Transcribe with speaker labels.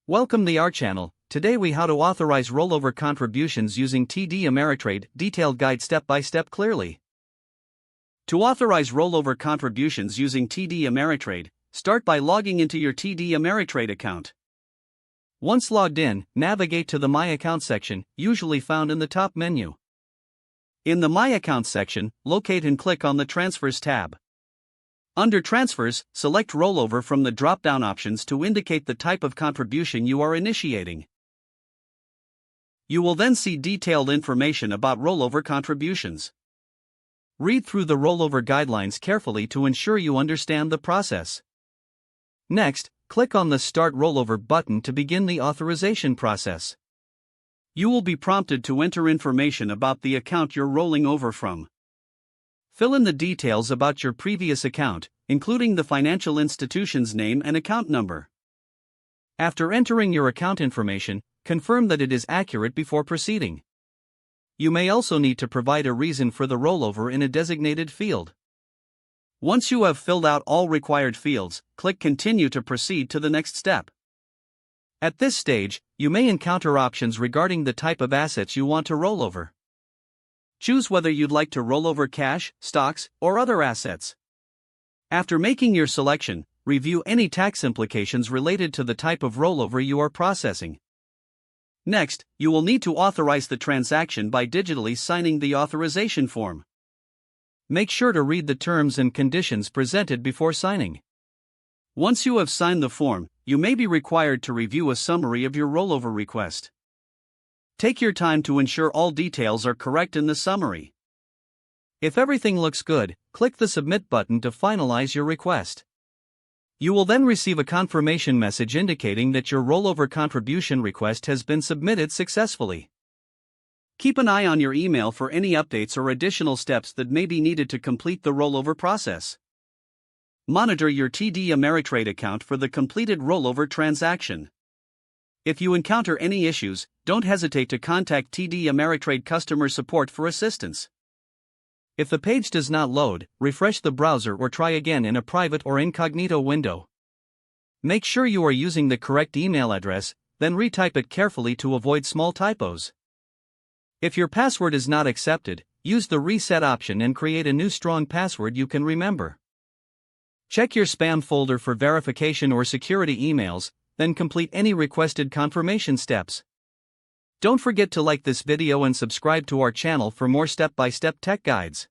Speaker 1: Welcome to our channel. Today we how to authorize rollover contributions using TD Ameritrade, detailed guide step by step clearly. To authorize rollover contributions using TD Ameritrade, start by logging into your TD Ameritrade account. Once logged in, navigate to the My Account section, usually found in the top menu. In the My Account section, locate and click on the Transfers tab. Under Transfers, select Rollover from the drop-down options to indicate the type of contribution you are initiating. You will then see detailed information about rollover contributions. Read through the rollover guidelines carefully to ensure you understand the process. Next, click on the Start Rollover button to begin the authorization process. You will be prompted to enter information about the account you're rolling over from. Fill in the details about your previous account, including the financial institution's name and account number. After entering your account information, confirm that it is accurate before proceeding. You may also need to provide a reason for the rollover in a designated field. Once you have filled out all required fields, click Continue to proceed to the next step. At this stage, you may encounter options regarding the type of assets you want to roll over. Choose whether you'd like to roll over cash, stocks, or other assets. After making your selection, review any tax implications related to the type of rollover you are processing. Next, you will need to authorize the transaction by digitally signing the authorization form. Make sure to read the terms and conditions presented before signing. Once you have signed the form, you may be required to review a summary of your rollover request. Take your time to ensure all details are correct in the summary. If everything looks good, click the Submit button to finalize your request. You will then receive a confirmation message indicating that your rollover contribution request has been submitted successfully. Keep an eye on your email for any updates or additional steps that may be needed to complete the rollover process. Monitor your TD Ameritrade account for the completed rollover transaction. If you encounter any issues, don't hesitate to contact TD Ameritrade customer support for assistance. If the page does not load, refresh the browser or try again in a private or incognito window. Make sure you are using the correct email address, then retype it carefully to avoid small typos. If your password is not accepted, use the Reset option and create a new strong password you can remember. Check your spam folder for verification or security emails, then complete any requested confirmation steps. Don't forget to like this video and subscribe to our channel for more step-by-step tech guides.